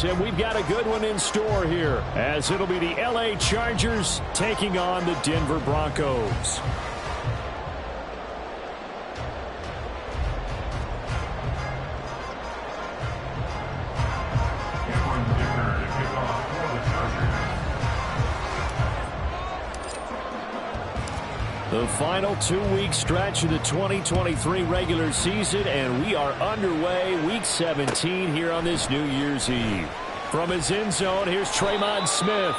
And we've got a good one in store here, as it'll be the LA Chargers taking on the Denver Broncos. The final 2-week stretch of the 2023 regular season, and we are underway week 17 here on this New Year's Eve. From his end zone, here's Tremon Smith.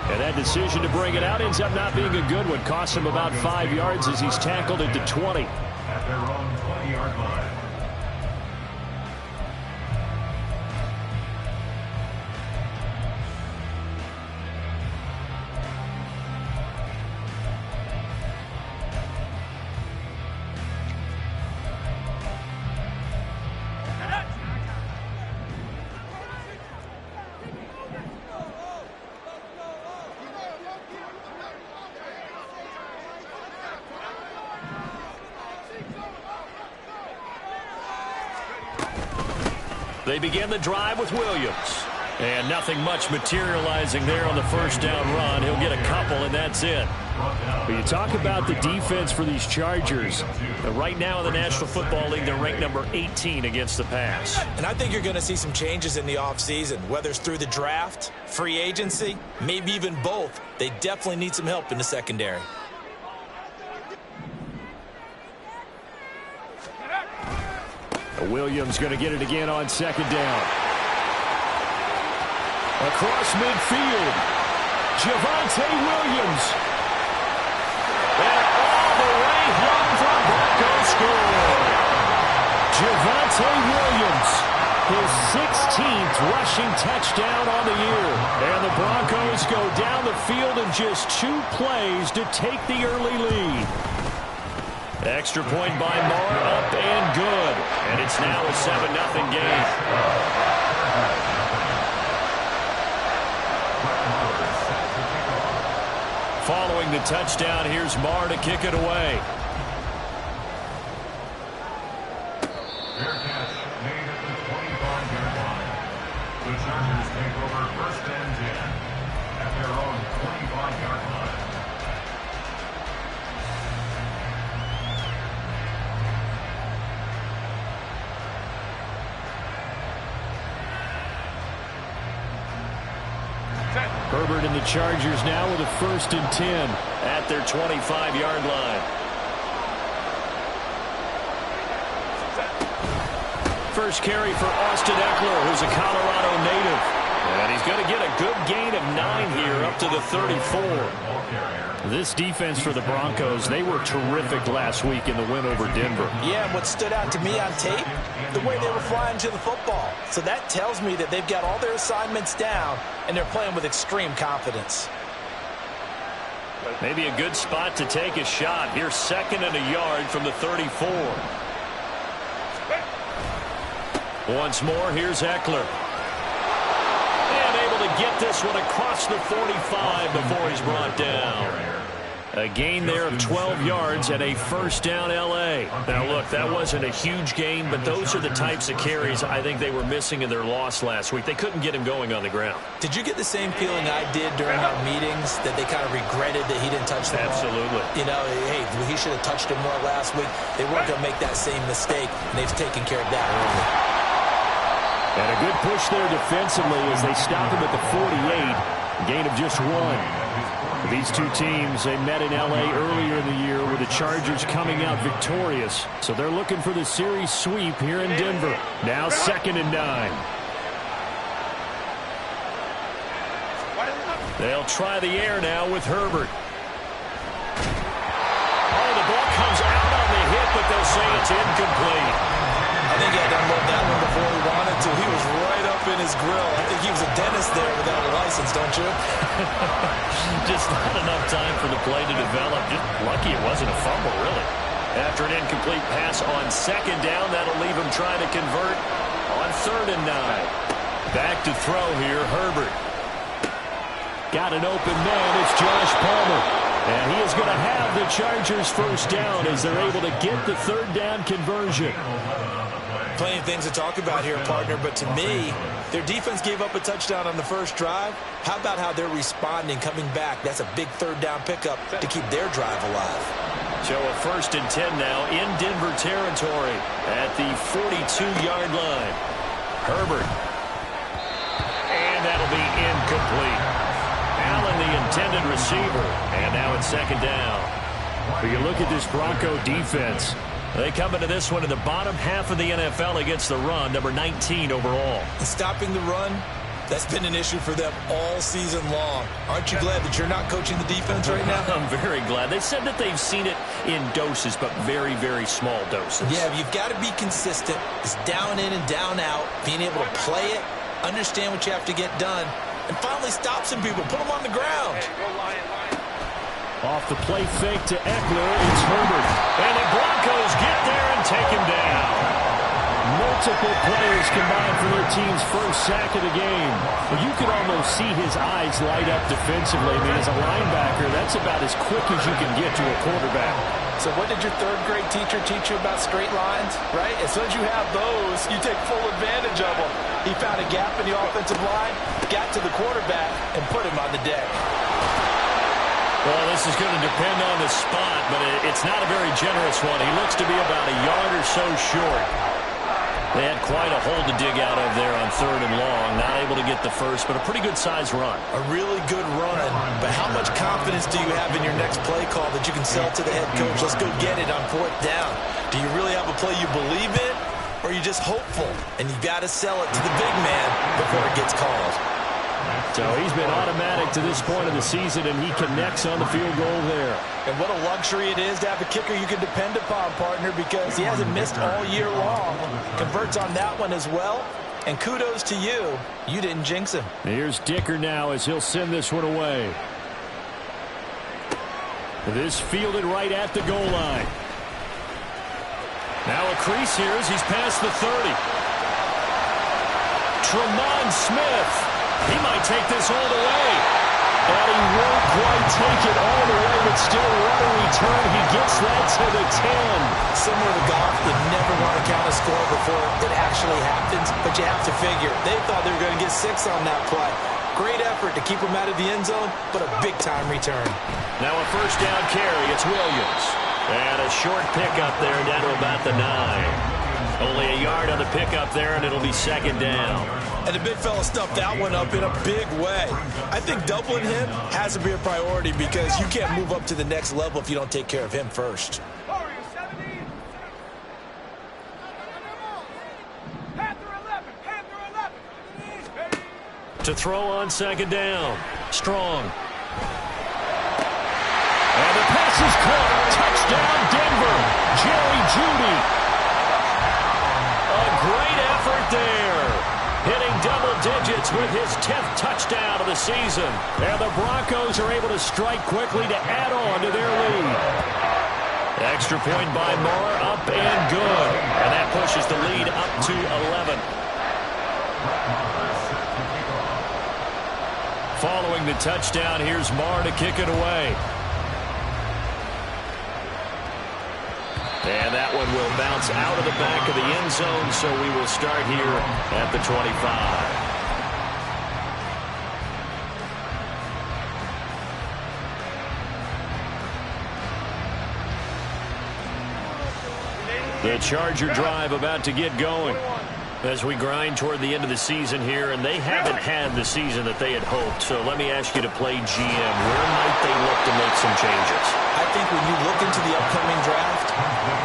And that decision to bring it out ends up not being a good one. Costs him about 5 yards as he's tackled at the 20. At their own 20-yard line. They begin the drive with Williams. And nothing much materializing there on the first down run. He'll get a couple, and that's it. But you talk about the defense for these Chargers. Right now in the National Football League, they're ranked number 18 against the pass. And I think you're going to see some changes in the offseason, whether it's through the draft, free agency, maybe even both. They definitely need some help in the secondary. Williams going to get it again on second down. Across midfield, Javonte Williams. And all the way home for a Broncos score. Javonte Williams, his 16th rushing touchdown on the year. And the Broncos go down the field in just 2 plays to take the early lead. Extra point by Marr, up and good. And it's now a 7-0 game. Following the touchdown, here's Marr to kick it away. Fair catch made at the 25-yard line. The Chargers take over first and 10 at their own 25-yard line. Herbert and the Chargers now with a 1st and 10 at their 25-yard line. First carry for Austin Eckler, who's a Colorado native. And he's going to get a good gain of 9 here up to the 34. This defense for the Broncos, they were terrific last week in the win over Denver. Yeah, and what stood out to me on tape, the way they were flying to the football. So that tells me that they've got all their assignments down, and they're playing with extreme confidence. Maybe a good spot to take a shot. Here's 2nd and a yard from the 34. Once more, here's Eckler. And able to get this one across the 45 before he's brought down. A gain there of 12 yards and a first down L.A. Now, look, that wasn't a huge gain, but those are the types of carries I think they were missing in their loss last week. They couldn't get him going on the ground. Did you get the same feeling I did during our meetings, that they kind of regretted that he didn't touch the ball? Absolutely. You know, hey, he should have touched him more last week. They weren't going to make that same mistake, and they've taken care of that early. And a good push there defensively as they stop him at the 48. Gain of just 1. These two teams, they met in L.A. earlier in the year with the Chargers coming out victorious. So they're looking for the series sweep here in Denver. Now 2nd and 9. They'll try the air now with Herbert. Oh, the ball comes out on the hit, but they'll say it's incomplete. I think he had to unload that one before he wanted to. He was right up in his grill. I think he was a dentist there without a license, don't you? Just not enough time for the play to develop. Just lucky it wasn't a fumble, really. After an incomplete pass on 2nd down, that'll leave him trying to convert on 3rd and 9. Back to throw here, Herbert. Got an open man. It's Josh Palmer. And he is going to have the Chargers first down as they're able to get the 3rd down conversion. Plenty of things to talk about here, partner, but to me, their defense gave up a touchdown on the first drive. How about how they're responding, coming back? That's a big third down pickup to keep their drive alive. So a 1st and 10 now in Denver territory at the 42-yard line. Herbert. And that'll be incomplete. Allen, the intended receiver. And now it's 2nd down. But you look at this Bronco defense. They come into this one in the bottom half of the NFL against the run, number 19 overall. Stopping the run, that's been an issue for them all season long. Aren't you glad that you're not coaching the defense right now? I'm very glad. They said that they've seen it in doses, but very, very small doses. Yeah, you've got to be consistent. It's down in and down out, being able to play it, understand what you have to get done, and finally stop some people, put them on the ground. Off the play fake to Eckler, it's Herbert. And the Broncos get there and take him down. Multiple players combined for their team's first sack of the game. Well, you could almost see his eyes light up defensively. I mean, as a linebacker, that's about as quick as you can get to a quarterback. So what did your third-grade teacher teach you about straight lines, right? As soon as you have those, you take full advantage of them. He found a gap in the offensive line, got to the quarterback, and put him on the deck. Well, this is going to depend on the spot, but it's not a very generous one. He looks to be about a yard or so short. They had quite a hole to dig out of there on 3rd and long. Not able to get the first, but a pretty good-sized run. A really good run, but how much confidence do you have in your next play call that you can sell to the head coach? Let's go get it on 4th down. Do you really have a play you believe in, or are you just hopeful, and you've got to sell it to the big man before it gets called? So he's been automatic to this point of the season, and he connects on the field goal there. And what a luxury it is to have a kicker you can depend upon, partner, because he hasn't missed all year long. Converts on that one as well. And kudos to you. You didn't jinx him. Here's Dicker now as he'll send this one away. This fielded right at the goal line. Now a crease here as he's past the 30. Tremont Smith. He might take this all the way. And he won't quite take it all the way, but still what a return. He gets that to the 10. Similar to golf, you never want to count a score before it actually happens, but you have to figure. They thought they were going to get 6 on that play. Great effort to keep him out of the end zone, but a big-time return. Now a 1st down carry. It's Williams. And a short pickup there down to about the 9. Only a yard on the pickup there, and it'll be 2nd down. And the big fella stuffed that one up in a big way. I think doubling him has to be a priority because you can't move up to the next level if you don't take care of him first. To throw on 2nd down. Strong. And the pass is caught. Touchdown, Denver. Jerry Jeudy. A great effort there. Hitting double digits with his 10th touchdown of the season. And the Broncos are able to strike quickly to add on to their lead. Extra point by Moore, up and good. And that pushes the lead up to 11. Following the touchdown, here's Moore to kick it away. And that one will bounce out of the back of the end zone, so we will start here at the 25. The Charger drive about to get going as we grind toward the end of the season here, and they haven't had the season that they had hoped. So let me ask you to play GM. Where might they look to make some changes? I think when you look into the upcoming draft,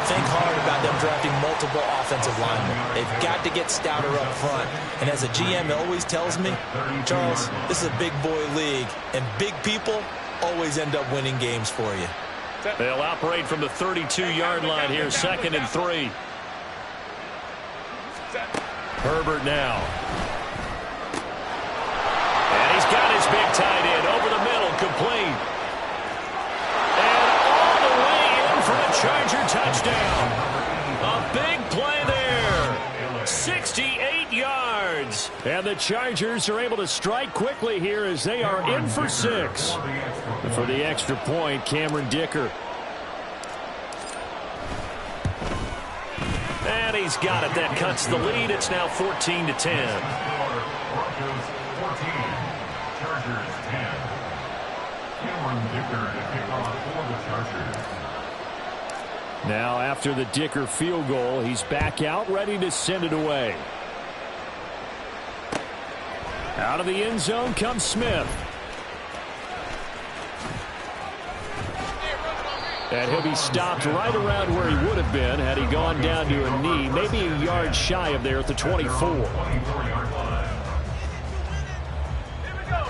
think hard about them drafting multiple offensive linemen. They've got to get stouter up front. And as a GM always tells me, Charles, this is a big boy league, and big people always end up winning games for you. They'll operate from the 32-yard line here, 2nd and 3. Herbert now. And he's got his big tight end over the middle, complete. And all the way in for a Charger touchdown. A big play there. 68 yards. And the Chargers are able to strike quickly here as they are in for 6. For the extra point, Cameron Dicker. And he He's got it. That cuts the lead. It's now 14-10. Broncos 14, Chargers 10. Cameron Dicker to kick off for the Chargers. Now after the Dicker field goal, he's back out ready to send it away. Out of the end zone comes Smith. And he'll be stopped right around where he would have been had he gone down to a knee, maybe a yard shy of there at the 24.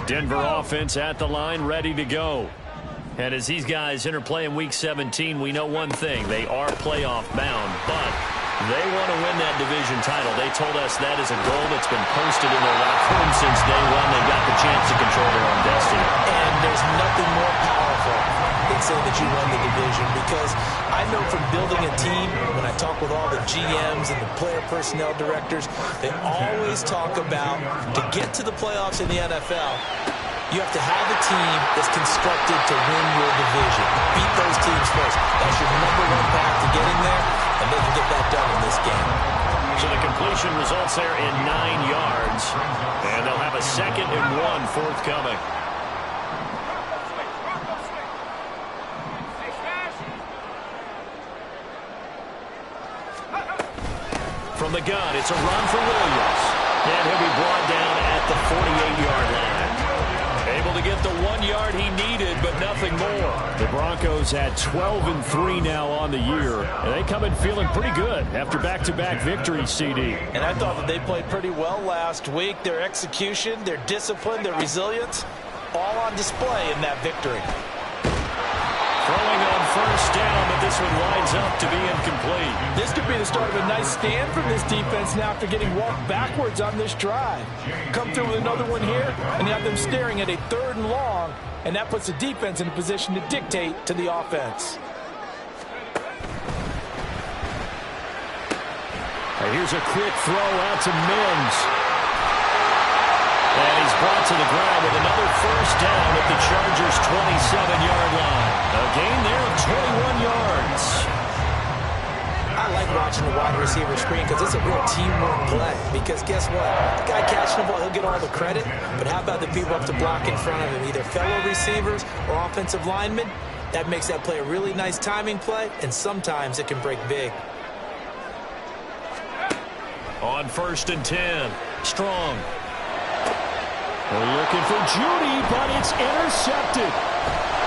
Denver offense at the line, ready to go. And as these guys interplay in Week 17, we know one thing. They are playoff bound, but they want to win that division title. They told us that is a goal that's been posted in their locker room since day one. They got the chance to control their own destiny. And there's nothing more powerful than saying that you won the division, because I know from building a team, when I talk with all the GMs and the player personnel directors, they always talk about to get to the playoffs in the NFL, you have to have a team that's constructed to win your division. Beat those teams first. That's your number one path to getting there, and they can get that done in this game. So the completion results there in 9 yards, and they'll have a 2nd and 1 forthcoming. From the gun, it's a run for Williams, and he'll be brought down at the 48-yard line. Able to get the 1 yard he needed, but nothing more. The Broncos at 12-3 now on the year, and they come in feeling pretty good after back-to-back victories, CD. And I thought that they played pretty well last week. Their execution, their discipline, their resilience, all on display in that victory. Throwing on first down, but this one lines up to be incomplete. This could be the start of a nice stand from this defense now after getting walked backwards on this drive. Come through with another one here, and you have them staring at a 3rd and long, and that puts the defense in a position to dictate to the offense. Here's a quick throw out to Mims. And he's brought to the ground with another first down at the Chargers' 27-yard line. A gain there of 21 yards. I like watching the wide receiver screen because it's a real teamwork play. Because guess what? The guy catching the ball, he'll get all the credit. But how about the people up to block in front of him, either fellow receivers or offensive linemen? That makes that play a really nice timing play, and sometimes it can break big. On 1st and 10, Strong. They're looking for Judy, but it's intercepted.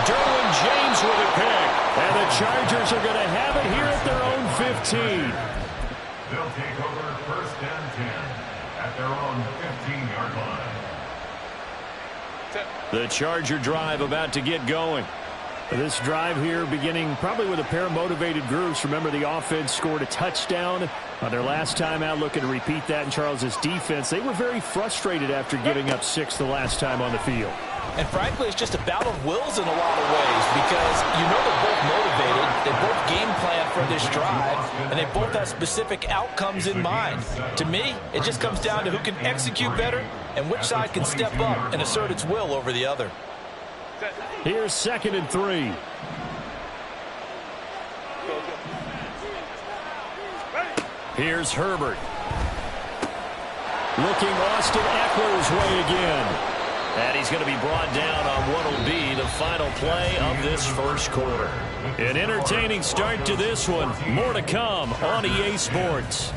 Derwin James with a pick. And the Chargers are going to have it here at their own 15. They'll take over 1st and 10 at their own 15-yard line. The Charger drive about to get going. This drive here beginning probably with a pair of motivated groups. Remember, the offense scored a touchdown on their last time out, looking to repeat that in Charles's defense. They were very frustrated after giving up 6 the last time on the field. And frankly, it's just a battle of wills in a lot of ways, because you know they're both motivated, they both game plan for this drive, and they both have specific outcomes in mind. To me, it just comes down to who can execute better and which side can step up and assert its will over the other. Here's 2nd and 3. Here's Herbert. Looking Austin Eckler's way again. And he's going to be brought down on what will be the final play of this first quarter. An entertaining start to this one. More to come on EA Sports.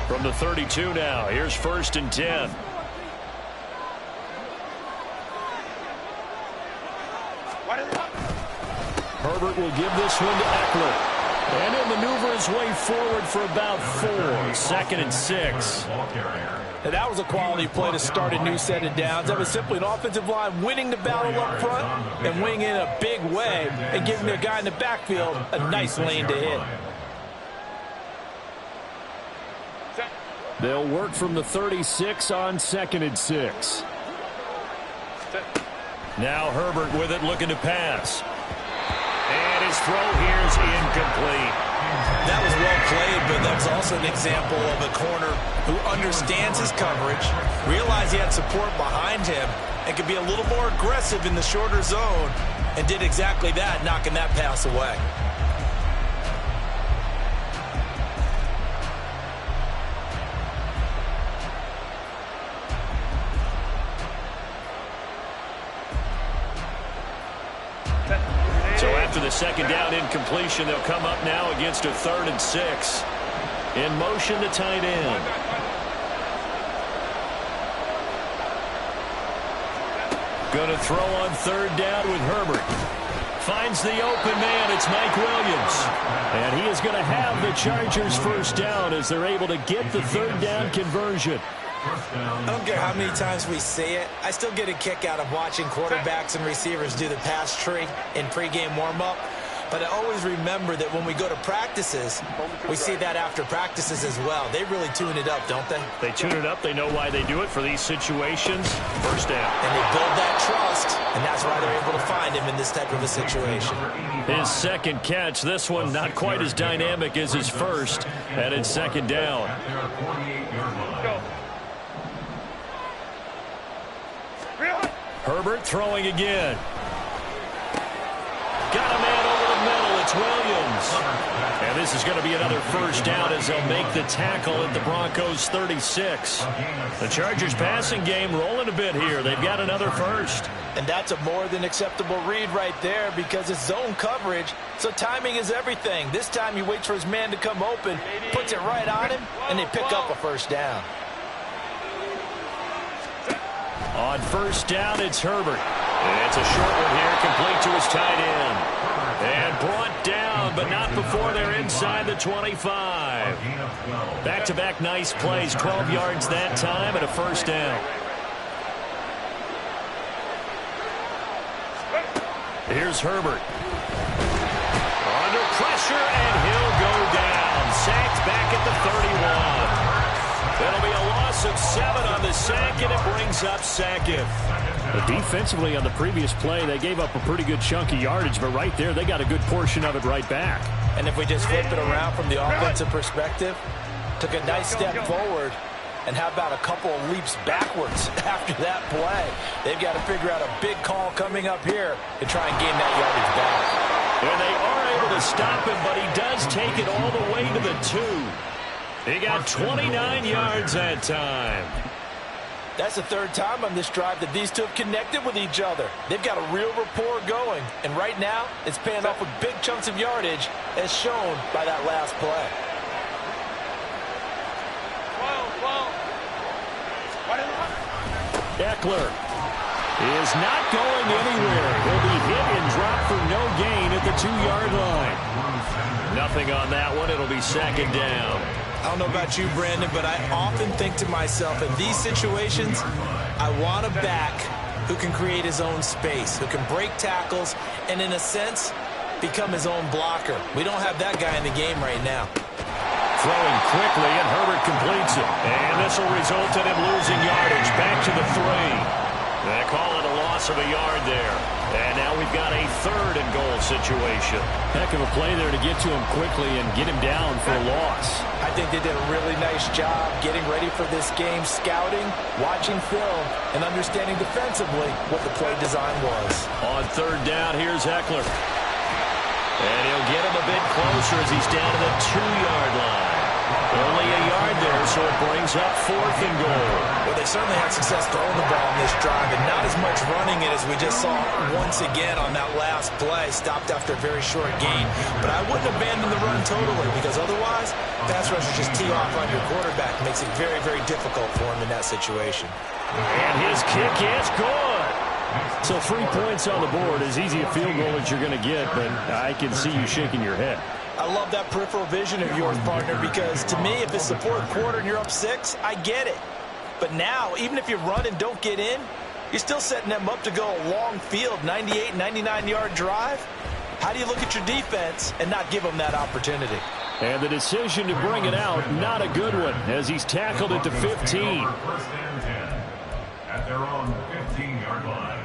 From the 32 now, here's 1st and 10. Herbert will give this one to Eckler. And he'll maneuver his way forward for about 4. 2nd and 6. Now, that was a quality play to start a new set of downs. That was simply an offensive line winning the battle up front and winning in a big way and giving their guy in the backfield a nice lane to hit. They'll work from the 36 on 2nd and 6. Now Herbert with it, looking to pass. And his throw here is incomplete. That was well played, but that's also an example of a corner who understands his coverage, realized he had support behind him, and could be a little more aggressive in the shorter zone, and did exactly that, knocking that pass away. So after the second down incompletion, they'll come up now against a 3rd and 6. In motion, the tight end. Going to throw on 3rd down with Herbert. Finds the open man. It's Mike Williams. And he is going to have the Chargers first down as they're able to get the 3rd down conversion. I don't care how many times we say it, I still get a kick out of watching quarterbacks and receivers do the pass tree in pregame warm-up. But I always remember that when we go to practices, we see that after practices as well. They really tune it up, don't they? They tune it up. They know why they do it for these situations. First down. And they build that trust, and that's why they're able to find him in this type of a situation. His second catch, this one not quite as dynamic as his first, and it's 2nd down. Herbert throwing again. Got a man over the middle. It's Williams. And this is going to be another first down as they'll make the tackle at the Broncos 36. The Chargers passing game rolling a bit here. They've got another first. And that's a more than acceptable read right there because it's zone coverage, so timing is everything. This time he waits for his man to come open, puts it right on him, and they pick up a first down. On first down, it's Herbert. It's a short one here, complete to his tight end. And brought down, but not before they're inside the 25. Back-to-back nice plays, 12 yards that time, and a first down. Here's Herbert. Under pressure, and he'll go down. Sacked back at the 31. That'll be a loss of 7 on the sack, and it brings up 2nd. But defensively on the previous play, they gave up a pretty good chunk of yardage, but right there, they got a good portion of it right back. And if we just flip it around from the offensive perspective, took a nice step forward, and how about a couple of leaps backwards after that play? They've got to figure out a big call coming up here to try and gain that yardage back. And they are able to stop him, but he does take it all the way to the 2. He got 29 yards that time. That's the 3rd time on this drive that these two have connected with each other. They've got a real rapport going, and right now it's paying off with big chunks of yardage as shown by that last play. Eckler is not going anywhere. He'll be hit and dropped for no gain at the 2-yard line. Nothing on that one. It'll be 2nd down. I don't know about you, Brandon, but I often think to myself, in these situations, I want a back who can create his own space, who can break tackles, and in a sense, become his own blocker. We don't have that guy in the game right now. Throwing quickly, and Herbert completes it. And this will result in him losing yardage. Back to the 3. They call it a loss of a yard there. And now we've got a 3rd and goal situation. Heck of a play there to get to him quickly and get him down for a loss. I think they did a really nice job getting ready for this game, scouting, watching film, and understanding defensively what the play design was. On 3rd down, here's Eckler. And he'll get him a bit closer as he's down to the 2-yard line. Only a yard there, so it brings up 4th and goal. Well, they certainly had success throwing the ball in this drive, and not as much running it as we just saw once again on that last play. Stopped after a very short gain. But I wouldn't abandon the run totally, because otherwise, pass rushers just tee off on your quarterback. It makes it very, very difficult for him in that situation. And his kick is good. So 3 points on the board, as easy a field goal as you're going to get, but I can see you shaking your head. I love that peripheral vision of yours, partner, because to me, if it's the 4th quarter and you're up 6, I get it. But now, even if you run and don't get in, you're still setting them up to go a long field, 98, 99-yard drive. How do you look at your defense and not give them that opportunity? And the decision to bring it out, not a good one, as he's tackled at the 15. First and 10 at their own 15-yard line.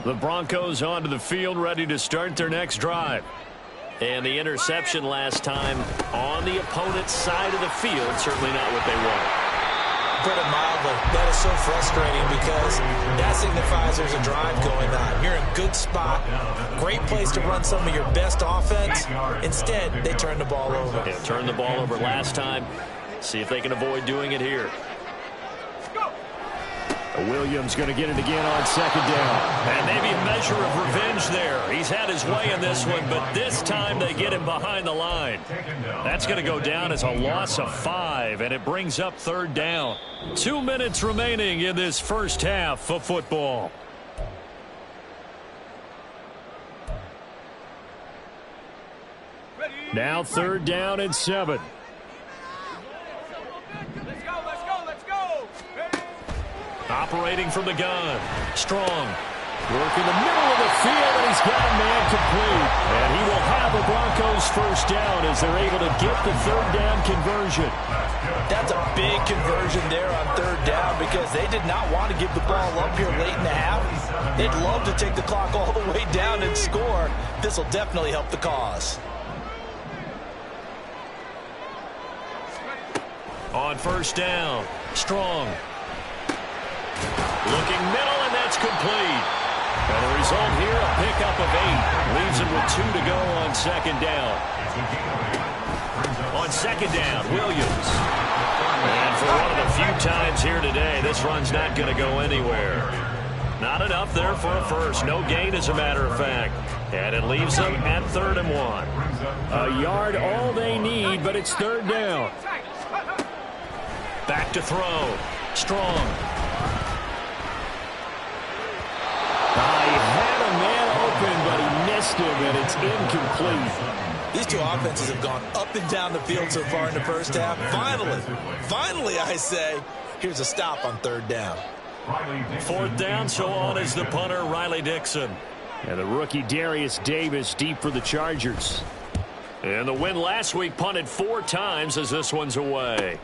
The Broncos onto the field, ready to start their next drive. And the interception last time on the opponent's side of the field, certainly not what they wanted. Put it mildly, that is so frustrating because that signifies there's a drive going on. You're in a good spot, great place to run some of your best offense. Instead, they turn the ball over. Yeah, turned the ball over last time. See if they can avoid doing it here. Williams going to get it again on second down. And maybe a measure of revenge there. He's had his way in this one, but this time they get him behind the line. That's going to go down as a loss of 5, and it brings up third down. 2 minutes remaining in this first half of football. Now third down and 7. Operating from the gun. Strong. Work in the middle of the field, and he's got a man complete. And he will have a Broncos first down as they're able to get the third down conversion. That's a big conversion there on third down because they did not want to give the ball up here late in the half. They'd love to take the clock all the way down and score. This will definitely help the cause. On first down. Strong. Looking middle, and that's complete. And the result here, a pickup of 8. Leaves him with 2 to go on second down. On second down, Williams. And for one of the few times here today, this run's not going to go anywhere. Not enough there for a first. No gain, as a matter of fact. And it leaves them at 3rd and 1. A yard all they need, but it's third down. Back to throw. Strong. He had a man open, but he missed him, and it's incomplete. These two offenses have gone up and down the field so far in the first half. Finally, I say, here's a stop on third down. Fourth down, so on is the punter, Riley Dixon. And the rookie Darius Davis deep for the Chargers. And the win last week punted 4 times as this one's away.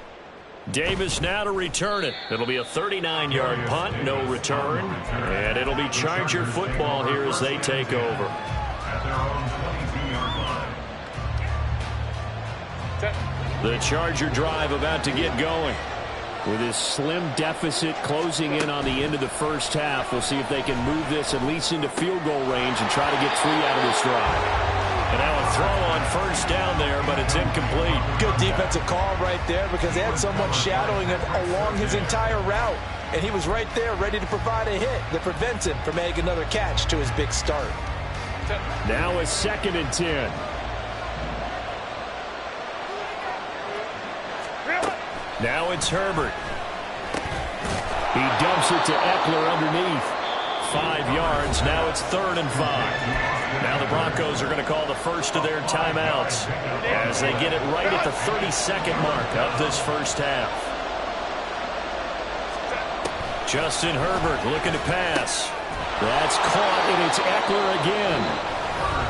Davis now to return it. It'll be a 39-yard punt, no return. And it'll be Charger football here as they take over. The Charger drive about to get going. With his slim deficit closing in on the end of the first half, we'll see if they can move this at least into field goal range and try to get 3 out of this drive. And now a throw on first down there, but it's incomplete. Good defensive call right there because they had someone shadowing him along his entire route. And he was right there ready to provide a hit that prevents him from making another catch to his big start. Now a 2nd and 10. Now it's Herbert. He dumps it to Eckler underneath. 5 yards. Now it's 3rd and 5. Now the Broncos are going to call the first of their timeouts as they get it right at the 32nd mark of this first half. Justin Herbert looking to pass. That's caught, and it's Eckler again.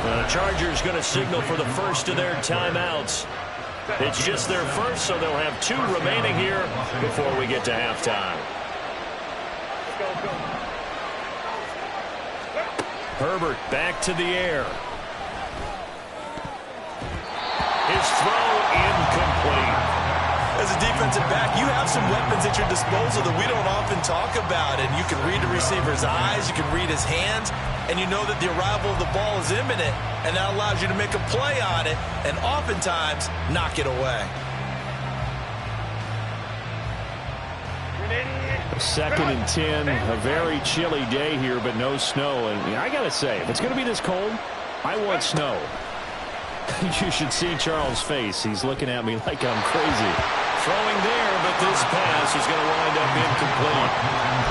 The Chargers going to signal for the first of their timeouts. It's just their first, so they'll have 2 remaining here before we get to halftime. Herbert back to the air. His throw incomplete. As a defensive back, you have some weapons at your disposal that we don't often talk about. And you can read the receiver's eyes, you can read his hands, and you know that the arrival of the ball is imminent. And that allows you to make a play on it and oftentimes knock it away. 2nd and 10, a very chilly day here, but no snow. And I got to say, if it's going to be this cold, I want snow. You should see Charles' face. He's looking at me like I'm crazy. Throwing there, but this pass is going to wind up incomplete.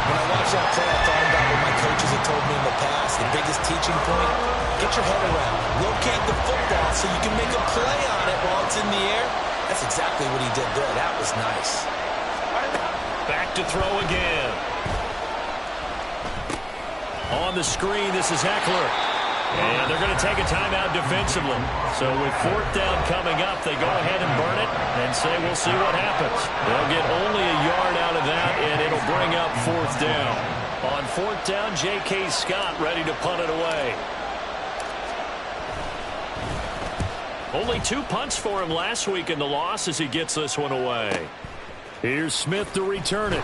When I watched that play, I thought about what my coaches had told me in the past. The biggest teaching point, get your head around. Locate the football so you can make a play on it while it's in the air. That's exactly what he did there. That was nice. Back to throw again. On the screen, this is Eckler. And they're going to take a timeout defensively. So with 4th down coming up, they go ahead and burn it and say we'll see what happens. They'll get only a yard out of that, and it'll bring up 4th down. On 4th down, J.K. Scott ready to punt it away. Only 2 punts for him last week in the loss as he gets this one away. Here's Smith to return it.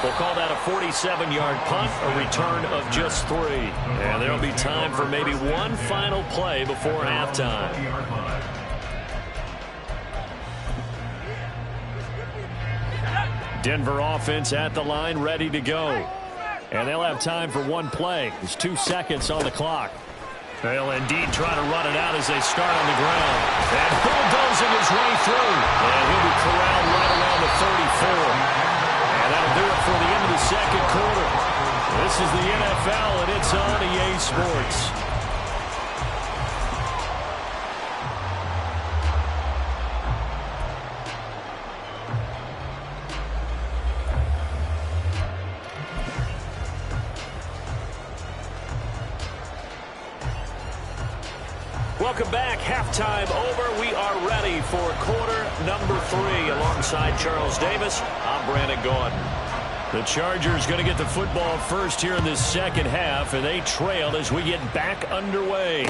We'll call that a 47-yard punt, a return of just 3. And there'll be time for maybe one final play before halftime. Denver offense at the line, ready to go. And they'll have time for one play. There's 2 seconds on the clock. They'll indeed try to run it out as they start on the ground. And bulldozing his way through. And he'll be corralled right around the 34. And that'll do it for the end of the second quarter. This is the NFL, and it's on EA Sports. Welcome back. Halftime over. We are ready for quarter number 3. Alongside Charles Davis, I'm Brandon Gordon. The Chargers going to get the football first here in this second half, and they trail as we get back underway.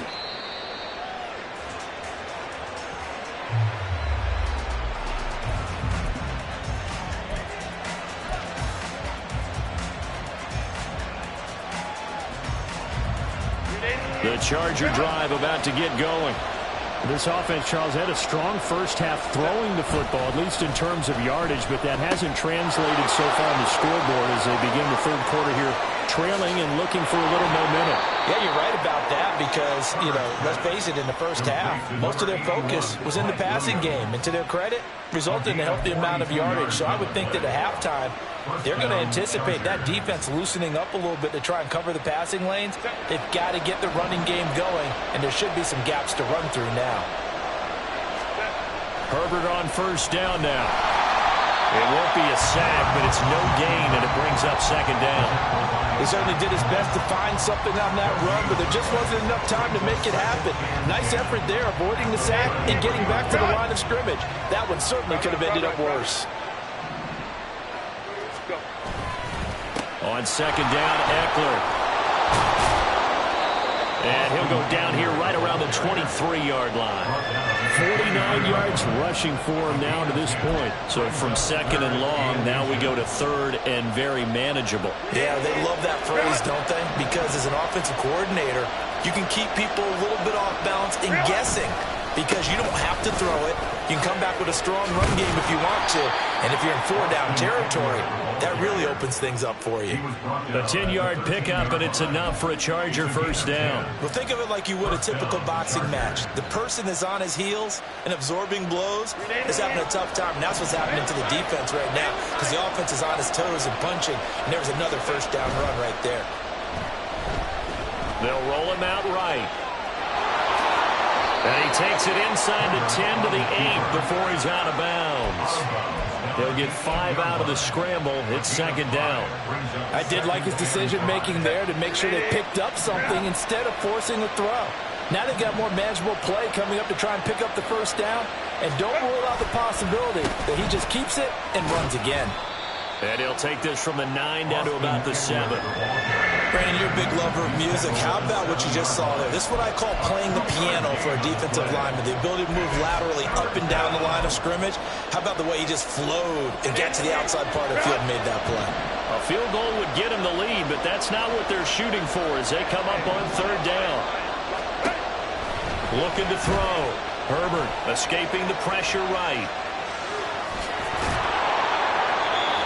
The Charger drive about to get going. This offense, Charles, had a strong first half throwing the football, at least in terms of yardage, but that hasn't translated so far on the scoreboard as they begin the third quarter here, trailing and looking for a little momentum. Yeah, you're right about that because, let's face it, in the first half, most of their focus was in the passing game. And to their credit, resulted in a healthy amount of yardage. So I would think that at halftime, they're going to anticipate that defense loosening up a little bit to try and cover the passing lanes. They've got to get the running game going, and there should be some gaps to run through now. Herbert on first down now. It won't be a sack, but it's no gain, and it brings up second down. He certainly did his best to find something on that run, but there just wasn't enough time to make it happen. Nice effort there, avoiding the sack and getting back to the line of scrimmage. That one certainly could have ended up worse. On second down, Eckler. And he'll go down here right around the 23-yard line. 49 yards rushing for him now to this point. So from second and long, now we go to third and very manageable. Yeah, they love that phrase, don't they? Because as an offensive coordinator, you can keep people a little bit off balance and guessing because you don't have to throw it. You can come back with a strong run game if you want to. And if you're in 4-down territory, that really opens things up for you. A 10-yard pickup, and it's enough for a Charger first down. Well, think of it like you would a typical boxing match. The person is on his heels and absorbing blows is having a tough time. And that's what's happening to the defense right now because the offense is on his toes and punching. And there's another first down run right there. They'll roll him out right. And he takes it inside the 10 to the 8 before he's out of bounds. They'll get 5 out of the scramble. It's second down. I did like his decision-making there to make sure they picked up something instead of forcing a throw. Now they've got more manageable play coming up to try and pick up the first down. And don't rule out the possibility that he just keeps it and runs again. And he'll take this from the 9 down to about the 7. Brandon, you're a big lover of music. How about what you just saw there? This is what I call playing the piano for a defensive lineman. The ability to move laterally up and down the line of scrimmage. How about the way he just flowed and got to the outside part of the field and made that play? A field goal would get him the lead, but that's not what they're shooting for as they come up on third down. Looking to throw. Herbert escaping the pressure right.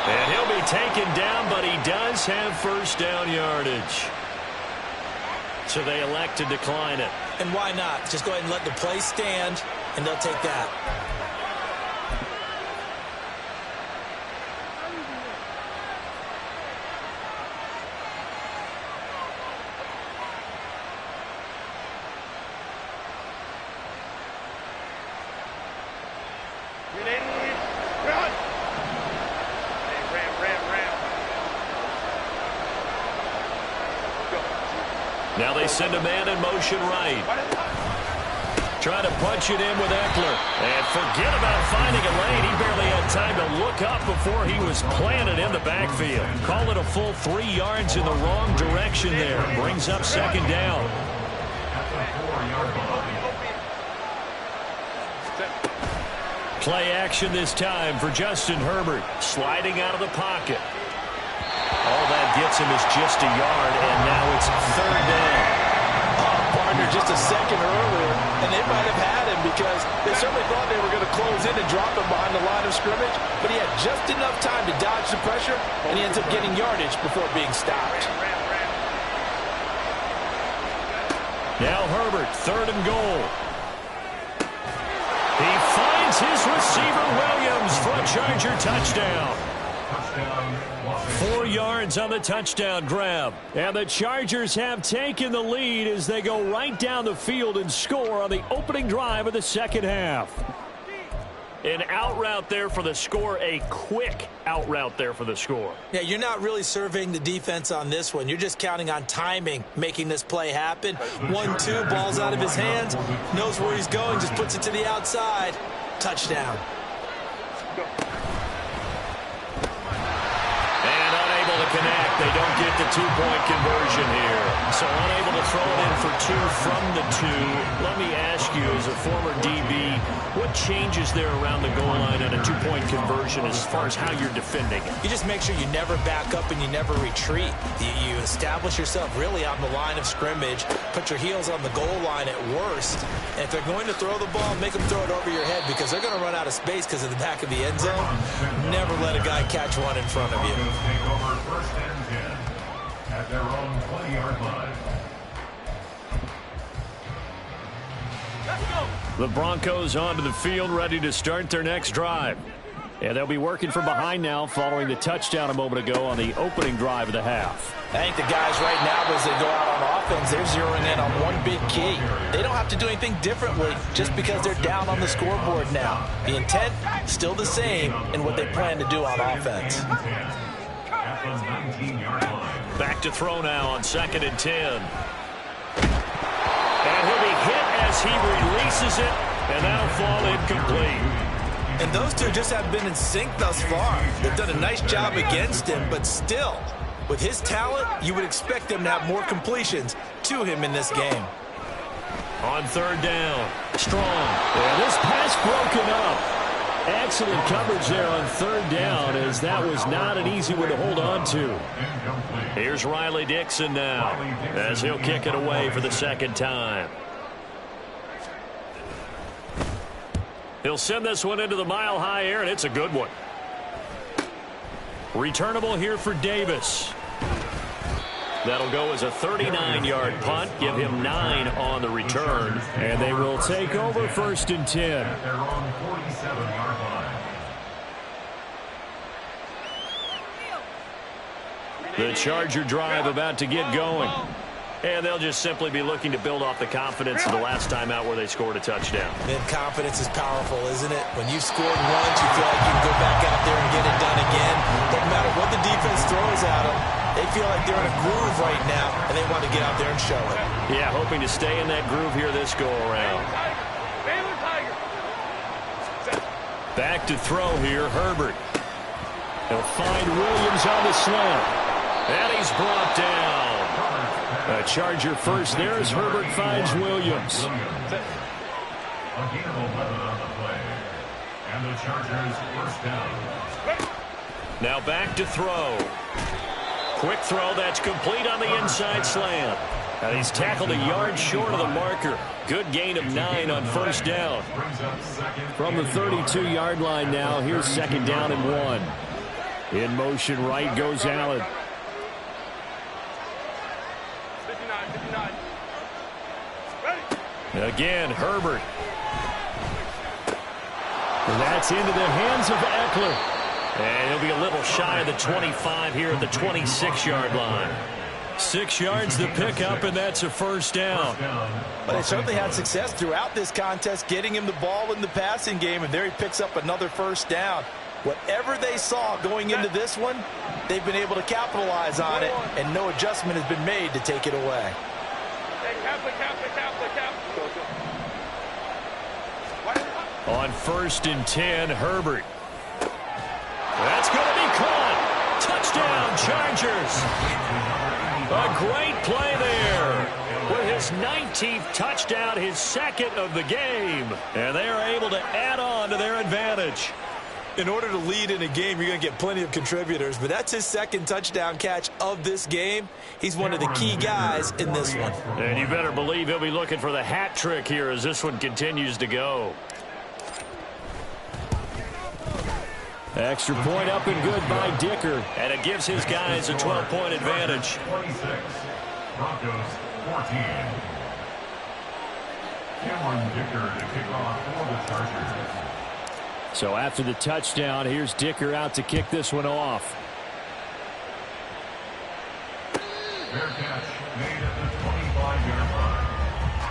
And he'll be taken down, but he does have first down yardage. So they elect to decline it. And why not? Just go ahead and let the play stand, and they'll take that. Now they send a man in motion right. Trying to punch it in with Eckler. And forget about finding a lane. He barely had time to look up before he was planted in the backfield. Call it a full 3 yards in the wrong direction there. Brings up second down. Play action this time for Justin Herbert. Sliding out of the pocket. All that gets him is just a yard, and now it's third down. Partner just a second earlier, and they might have had him because they certainly thought they were going to close in and drop him behind the line of scrimmage, but he had just enough time to dodge the pressure, and he ends up getting yardage before being stopped. Now Herbert, third and goal. He finds his receiver, Williams, for a Charger touchdown. 4 yards on the touchdown grab. And the Chargers have taken the lead as they go right down the field and score on the opening drive of the second half. An out route there for the score, a quick out route there for the score. Yeah, you're not really surveying the defense on this one. You're just counting on timing, making this play happen. 1-2, ball's out of his hands, knows where he's going, just puts it to the outside. Touchdown. And unable to connect. They don't get the two-point conversion here. So unable to throw it in for 2 from the 2. Let me ask you, as a former DB, what changes there around the goal line on a two-point conversion as far as how you're defending it? You just make sure you never back up and you never retreat. You establish yourself really on the line of scrimmage, put your heels on the goal line at worst, and if they're going to throw the ball, make them throw it over your head because they're going to run out of space because of the back of the end zone. Never let a guy catch one in front of you. Take over first and 10 at their own 20-yard line. The Broncos onto the field, ready to start their next drive. And they'll be working from behind now following the touchdown a moment ago on the opening drive of the half. I think the guys right now, as they go out on offense, they're zeroing in on one big key. They don't have to do anything differently just because they're down on the scoreboard now. The intent, still the same in what they plan to do on offense. At the 19-yard line. Back to throw now on 2nd and 10. And he'll be hit as he releases it, and that'll fall incomplete. And those two just have been in sync thus far. They've done a nice job against him, but still, with his talent, you would expect them to have more completions to him in this game. On 3rd down, Strong. And this pass broken up. Excellent coverage there on 3rd down, as that was not an easy one to hold on to. Here's Riley Dixon now, as he'll kick it away for the 2nd time. He'll send this one into the mile-high air, and it's a good one. Returnable here for Davis. That'll go as a 39-yard punt, give him 9 on the return, and they will take over 1st and 10. At their own 47-yard line. The Charger drive about to get going. And they'll just simply be looking to build off the confidence of the last time out where they scored a touchdown. Man, confidence is powerful, isn't it? When you've scored once, you feel like you can go back out there and get it done again. Doesn't matter what the defense throws at them. They feel like they're in a groove right now, and they want to get out there and show it. Yeah, hoping to stay in that groove here this go-around. Back to throw here, Herbert. He'll find Williams on the slant. And he's brought down. A Charger first there as Herbert finds Williams. A gain of 11 on the play. And the Chargers first down. Now back to throw. Quick throw that's complete on the inside slant. And he's tackled a yard short of the marker. Good gain of 9 on 1st down. From the 32-yard line now, here's 2nd down and 1. In motion right goes Allen. Again, Herbert. And that's into the hands of Eckler. And he'll be a little shy of the 25 here at the 26-yard line. 6 yards to pick up, and that's a 1st down. But they certainly had success throughout this contest, getting him the ball in the passing game, and there he picks up another 1st down. Whatever they saw going into this one, they've been able to capitalize on it, and no adjustment has been made to take it away. On 1st and 10, Herbert. That's going to be caught. Touchdown, Chargers. A great play there. With his 19th touchdown, his second of the game. And they are able to add on to their advantage. In order to lead in a game, you're going to get plenty of contributors, but that's his second touchdown catch of this game. He's one of the key guys in this one. And you better believe he'll be looking for the hat trick here as this one continues to go. Extra point up and good by Dicker. And it gives his guys a 12-point advantage. 26. Broncos 14. Cameron Dicker to kick off for the Chargers. So after the touchdown, here's Dicker out to kick this one off. Fair catch made at the 25-yard line.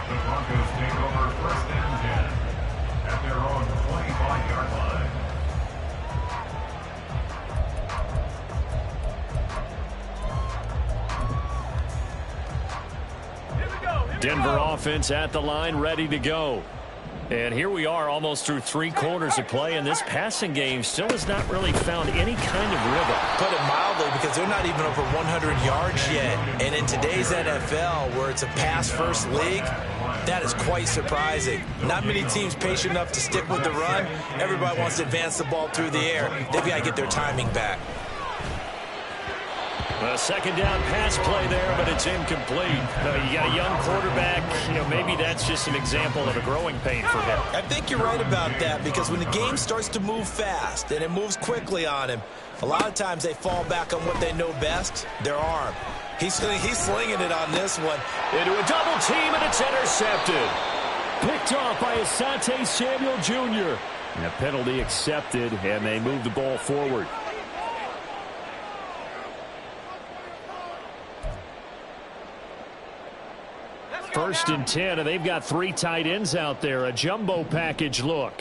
The Broncos take over first and 10 at their own 25-yard line. Denver offense at the line, ready to go. And here we are almost through 3 quarters of play, and this passing game still has not really found any kind of rhythm. Put it mildly, because they're not even over 100 yards yet. And in today's NFL, where it's a pass-first league, that is quite surprising. Not many teams patient enough to stick with the run. Everybody wants to advance the ball through the air. They've got to get their timing back. A second down pass play there, but it's incomplete. You got a young quarterback. Maybe that's just an example of a growing pain for him. I think you're right about that, because when the game starts to move fast and it moves quickly on him, a lot of times they fall back on what they know best, their arm. He's slinging it on this one. Into a double team, and it's intercepted. Picked off by Asante Samuel Jr. And a penalty accepted, and they move the ball forward. First and 10, and they've got 3 tight ends out there. A jumbo package look.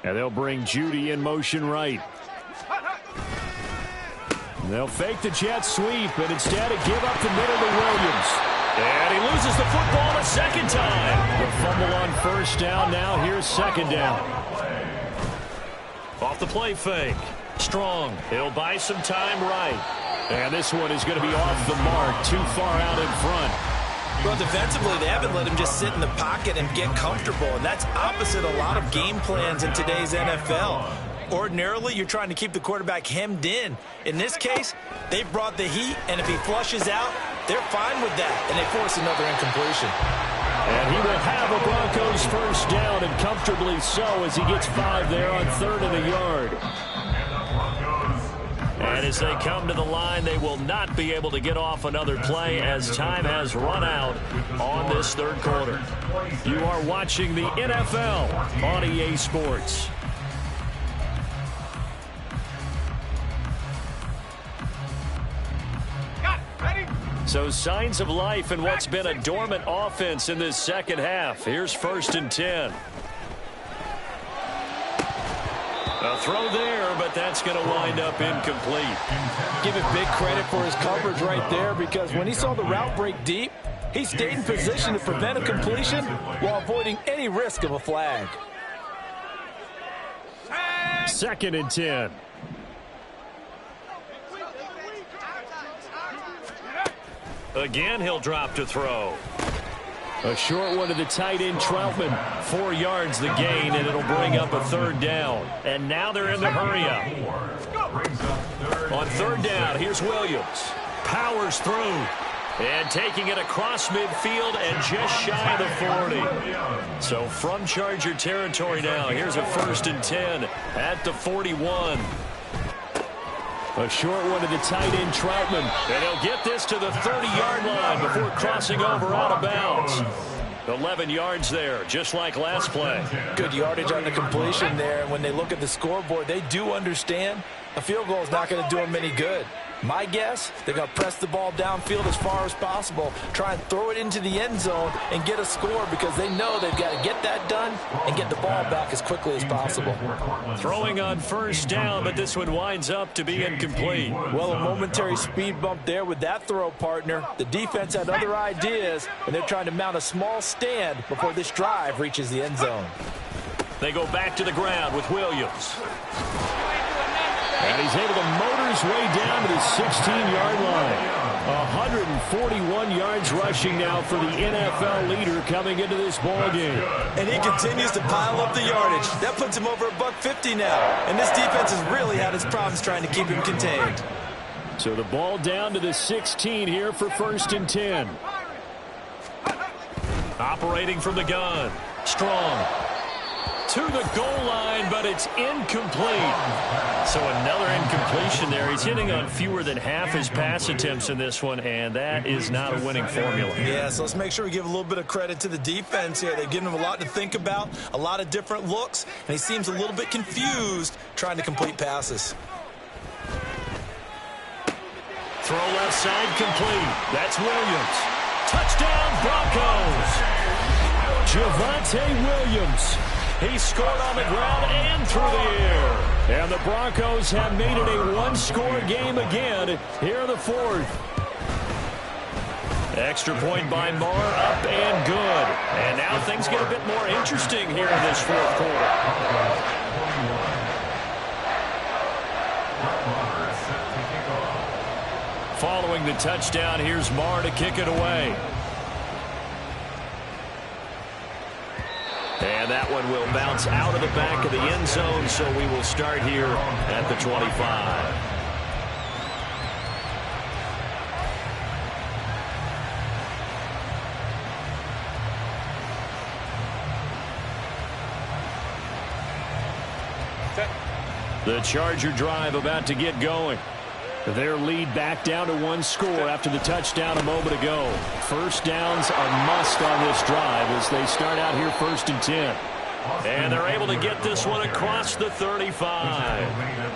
And they'll bring Judy in motion right. They'll fake the jet sweep, but instead give up the middle to Williams. And he loses the football a second time. The fumble on first down. Now here's second down. Off the play fake. Strong. He'll buy some time right. And this one is going to be off the mark. Too far out in front. Well, defensively, they haven't let him just sit in the pocket and get comfortable, and that's opposite a lot of game plans in today's NFL. Ordinarily, you're trying to keep the quarterback hemmed in. In this case, they brought the heat, and if he flushes out, they're fine with that, and they force another incompletion. And he will have a Broncos first down, and comfortably so, as he gets 5 there on 3rd and a yard. And as they come to the line, they will not be able to get off another play as time has run out on this 3rd quarter. You are watching the NFL on EA Sports. So signs of life in what's been a dormant offense in this second half. Here's 1st and 10. A throw there, but that's going to wind up incomplete. Give him big credit for his coverage right there, because when he saw the route break deep, he stayed in position to prevent a completion while avoiding any risk of a flag. 2nd and 10. Again, he'll drop to throw. A short one to the tight end, Troutman. 4 yards the gain, and it'll bring up a 3rd down. And now they're in the hurry up. On 3rd down, here's Williams. Powers through. And taking it across midfield and just shy of the 40. So from Charger territory now, here's a 1st and 10 at the 41. A short one to the tight end, Troutman. And he'll get this to the 30-yard line before crossing over out of bounds. 11 yards there, just like last play. Good yardage on the completion there. And when they look at the scoreboard, they do understand a field goal is not going to do them any good. My guess, they're going to press the ball downfield as far as possible, try and throw it into the end zone and get a score, because they know they've got to get that done and get the ball back as quickly as possible. Throwing on 1st down, but this one winds up to be incomplete. Well, a momentary speed bump there with that throw, partner. The defense had other ideas, and they're trying to mount a small stand before this drive reaches the end zone. They go back to the ground with Williams. And he's able to motor his way down to the 16-yard line. 141 yards rushing now for the NFL leader coming into this ball game. And he continues to pile up the yardage. That puts him over $150 now. And this defense has really had its problems trying to keep him contained. So the ball down to the 16 here for 1st and 10. Operating from the gun. Strong. To the goal line, but it's incomplete. So another incompletion there. He's hitting on fewer than half his pass attempts in this one, and that is not a winning formula. Yeah, so let's make sure we give a little bit of credit to the defense here. They've given him a lot to think about, a lot of different looks, and he seems a little bit confused trying to complete passes. Throw left side complete. That's Williams. Touchdown Broncos. Javonte Williams. He scored on the ground and through the air. And the Broncos have made it a one-score game again here in the 4th. Extra point by Moore, up and good. And now things get a bit more interesting here in this 4th quarter. Following the touchdown, here's Moore to kick it away. And that one will bounce out of the back of the end zone, so we will start here at the 25. The Charger drive about to get going. Their lead back down to 1 score after the touchdown a moment ago. First downs a must on this drive as they start out here 1st and 10. And they're able to get this one across the 35.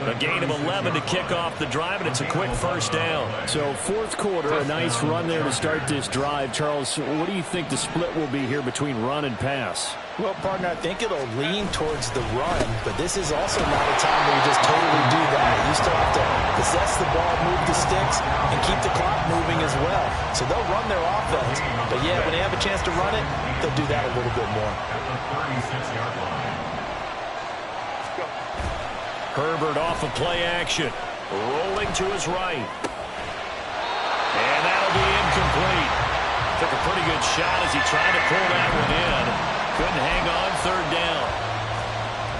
A gain of 11 to kick off the drive, and it's a quick first down. So 4th quarter, a nice run there to start this drive. Charles, what do you think the split will be here between run and pass? Well, partner, I think it'll lean towards the run, but this is also not a time where you just totally do that. You still have to possess the ball, move the sticks, and keep the clock moving as well. So they'll run their offense, but yeah, when they have a chance to run it, they'll do that a little bit more. Herbert off of play action, rolling to his right. And that'll be incomplete. Took a pretty good shot as he tried to pull that one in. Couldn't hang on 3rd down.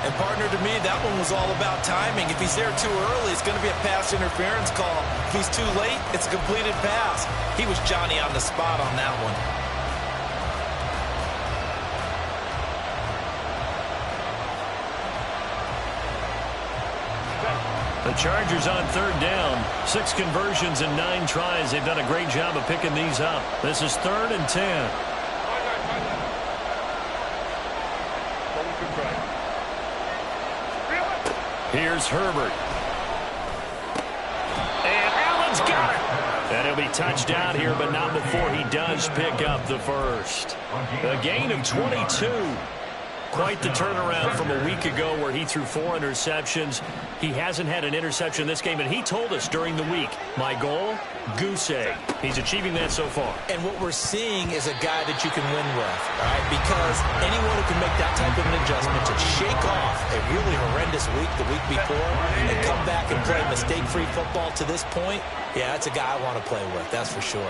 And partner, to me, that one was all about timing. If he's there too early, it's going to be a pass interference call. If he's too late, it's a completed pass. He was Johnny on the spot on that one. The Chargers on 3rd down. 6 conversions and 9 tries. They've done a great job of picking these up. This is 3rd and 10. Here's Herbert. And Allen's got it. And he'll be touchdown here, but not before he does pick up the first. A gain of 22. Quite the turnaround from a week ago where he threw 4 interceptions. He hasn't had an interception this game, and he told us during the week, my goal, goose egg. He's achieving that so far. And what we're seeing is a guy that you can win with, all right? Because anyone who can make that type of an adjustment to shake off a really horrendous week the week before and come back and play mistake-free football to this point, yeah, that's a guy I want to play with, that's for sure.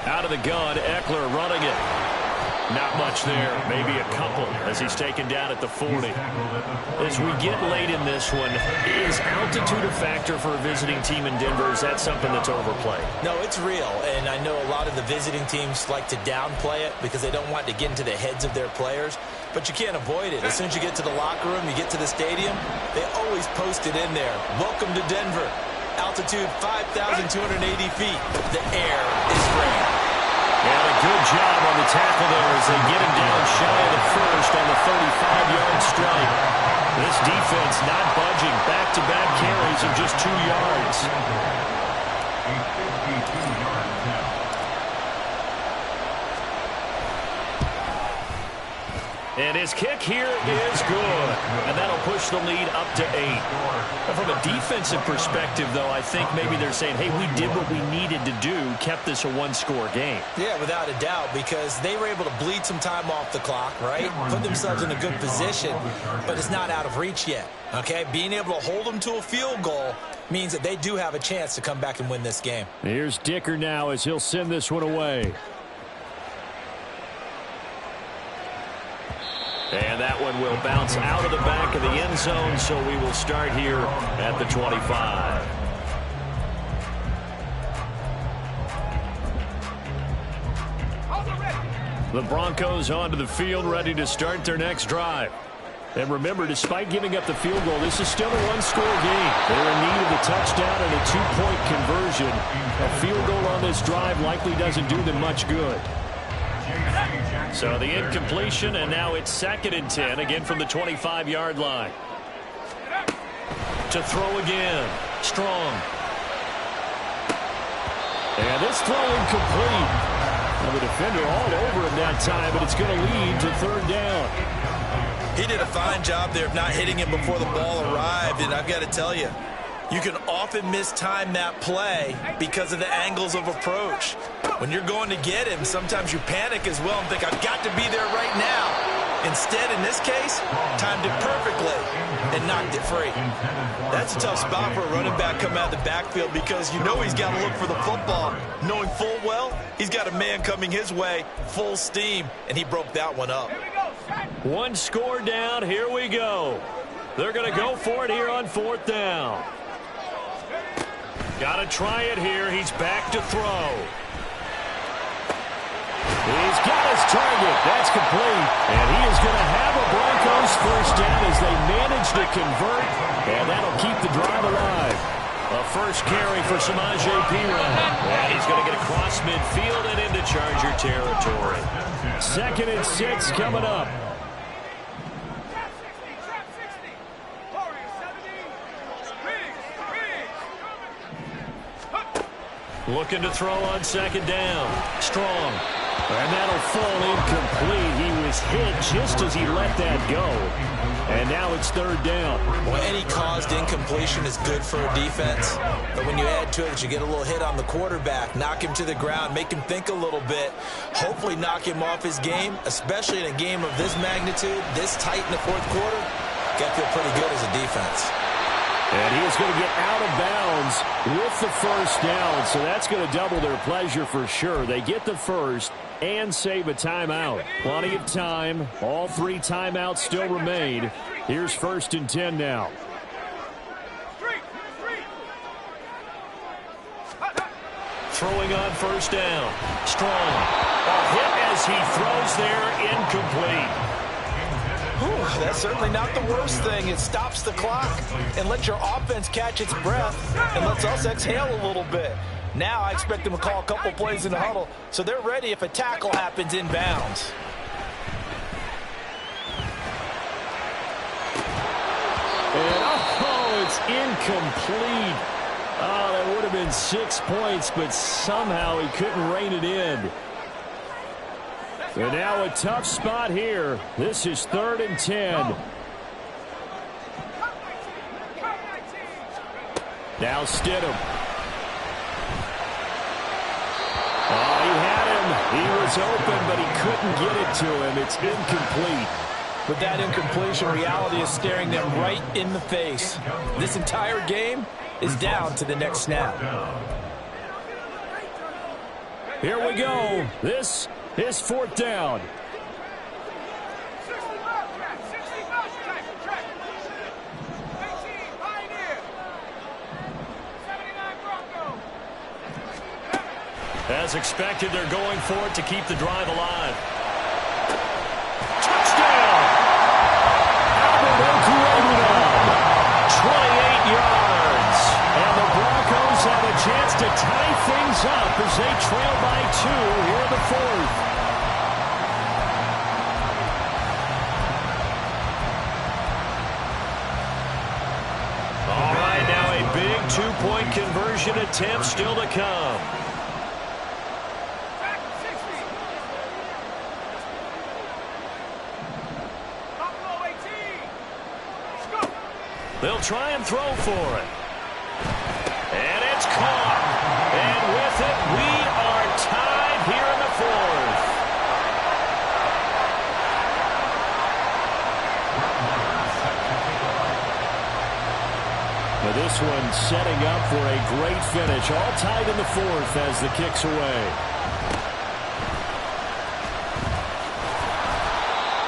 Out of the gun, Eckler running it. Not much there, maybe a couple as he's taken down at the 40. As we get late in this one, is altitude a factor for a visiting team in Denver? Is that something that's overplayed? No, it's real, and I know a lot of the visiting teams like to downplay it because they don't want to get into the heads of their players, but you can't avoid it. As soon as you get to the locker room, you get to the stadium, they always post it in there. Welcome to Denver. Altitude 5,280 feet. The air is great. And a good job on the tackle there as they get him down shy of the first on the 35-yard strike. This defense not budging. Back-to-back carries of just 2 yards. And his kick here is good. And that'll push the lead up to 8. Now, from a defensive perspective, though, I think maybe they're saying, hey, we did what we needed to do, kept this a one-score game. Yeah, without a doubt, because they were able to bleed some time off the clock, right? Put themselves in a good position, but it's not out of reach yet, okay? Being able to hold them to a field goal means that they do have a chance to come back and win this game. Here's Dicker now as he'll send this one away. And that one will bounce out of the back of the end zone, so we will start here at the 25. The Broncos onto the field, ready to start their next drive. And remember, despite giving up the field goal, this is still a one-score game. They're in need of a touchdown and a two-point conversion. A field goal on this drive likely doesn't do them much good. So the incompletion, and now it's 2nd and 10, again from the 25-yard line. To throw again. Strong. And this throw incomplete. Now the defender all over him that time, but it's going to lead to 3rd down. He did a fine job there of not hitting him before the ball arrived, and I've got to tell you, you can often mistime that play because of the angles of approach. When you're going to get him, sometimes you panic as well and think, I've got to be there right now. Instead, in this case, timed it perfectly and knocked it free. That's a tough spot for a running back coming out of the backfield because you know he's got to look for the football, knowing full well he's got a man coming his way, full steam, and he broke that one up. One score down. Here we go. They're going to go for it here on 4th down. Got to try it here. He's back to throw. He's got his target. That's complete. And he is going to have a Broncos 1st down as they manage to convert. And that'll keep the drive alive. A first carry for Samaje Perine. And he's going to get across midfield and into Charger territory. 2nd and 6 coming up. Looking to throw on 2nd down. Strong. And that'll fall incomplete. He was hit just as he let that go. And now it's 3rd down. Well, any caused incompletion is good for a defense. But when you add to it, you get a little hit on the quarterback, knock him to the ground, make him think a little bit, hopefully knock him off his game, especially in a game of this magnitude, this tight in the 4th quarter. Got to feel pretty good as a defense. And he is going to get out of bounds with the 1st down, so that's going to double their pleasure for sure. They get the 1st and save a timeout. Plenty of time. All 3 timeouts still remain. Here's 1st and 10 now. Throwing on 1st down. Strong. A hit as he throws there, incomplete. Whew, that's certainly not the worst thing. It stops the clock and lets your offense catch its breath and lets us exhale a little bit. Now I expect them to call a couple plays in the huddle so they're ready if a tackle happens inbounds. And oh, it's incomplete. Oh, that would have been 6 points, but somehow he couldn't rein it in. And now a tough spot here. This is 3rd and 10. Now Stidham. Oh, he had him. He was open, but he couldn't get it to him. It's incomplete. With that incompletion, reality is staring them right in the face. This entire game is down to the next snap. Here we go. This is 4th down. As expected, they're going for it to keep the drive alive. Touchdown! Albert Okwuegbunam, 28 yards. and the Broncos have a chance to tie things up as they trail by 2 here in the 4th. All right, now a big 2-point conversion attempt still to come. They'll try and throw for it. And it's caught. And with it, we are tied here in the fourth. Now this one setting up for a great finish. All tied in the fourth as the kick's away.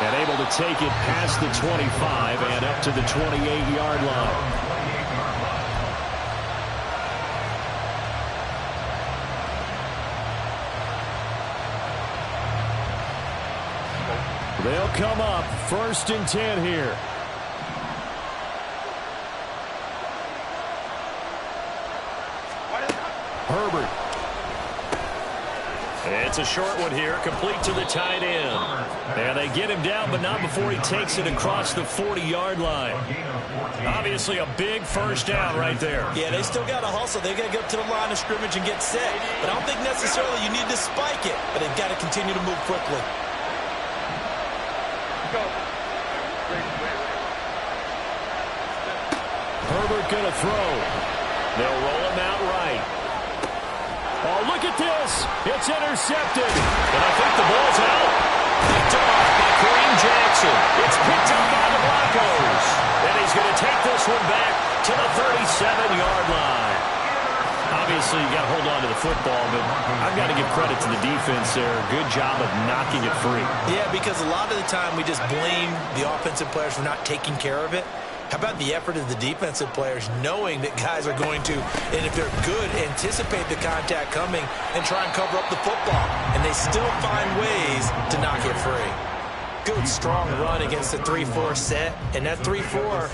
And able to take it past the 25 and up to the 28-yard line. They'll come up 1st and 10 here. Herbert. It's a short one here, complete to the tight end. And they get him down, but not before he takes it across the 40-yard line. Obviously a big first down right there. Yeah, they still got to hustle. They got to get up to the line of scrimmage and get set. But I don't think necessarily you need to spike it, but they've got to continue to move quickly. Herbert going to throw. They'll roll him out right. Oh, look at this. It's intercepted. And I think the ball's out. Picked off by Kareem Jackson. It's picked up by the Broncos. And he's going to take this one back to the 37-yard line. Obviously, you got to hold on to the football, but I've got to give credit to the defense there. Good job of knocking it free. Yeah, because a lot of the time we just blame the offensive players for not taking care of it. How about the effort of the defensive players knowing that guys are going to, and if they're good, anticipate the contact coming and try and cover up the football. And they still find ways to knock it free. Good, strong run against the 3-4 set. And that 3-4,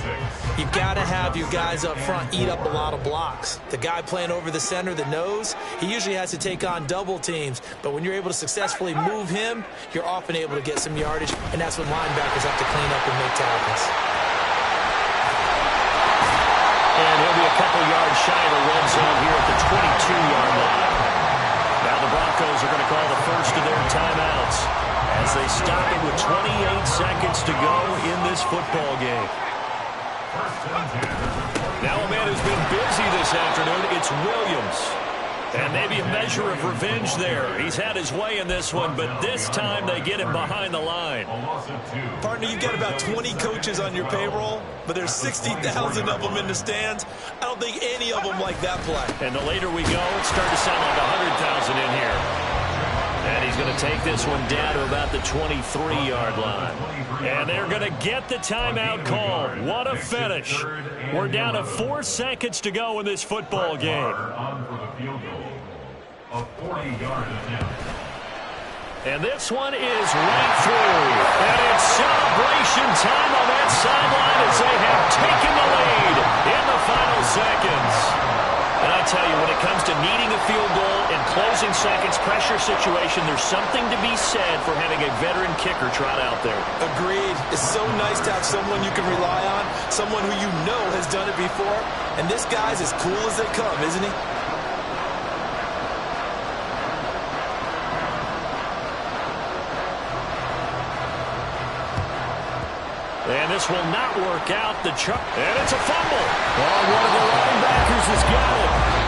you've got to have your guys up front eat up a lot of blocks. The guy playing over the center, the nose, he usually has to take on double teams. But when you're able to successfully move him, you're often able to get some yardage. And that's when linebackers have to clean up and make tackles. And he'll be a couple yards shy of the red zone here at the 22-yard line. Now the Broncos are going to call the first of their timeouts as they stop it with 28 seconds to go in this football game. Now a man who's been busy this afternoon, it's Williams. And maybe a measure of revenge there. He's had his way in this one, but this time they get him behind the line. Partner, you've got about 20 coaches on your payroll, but there's 60,000 of them in the stands. I don't think any of them like that play. And the later we go, it's starting to sound like 100,000 in here. And he's going to take this one down to about the 23-yard line. And they're going to get the timeout called. What a finish. We're down to 4 seconds to go in this football game. And this one is right through. And it's celebration time on that sideline as they have taken the lead in the final seconds. And I tell you, when it comes to needing a field goal and closing seconds, pressure situation, there's something to be said for having a veteran kicker trot out there. Agreed. It's so nice to have someone you can rely on, someone who you know has done it before. And this guy's as cool as they come, isn't he? And this will not work out. And it's a fumble. Oh, one of the linebackers has got it.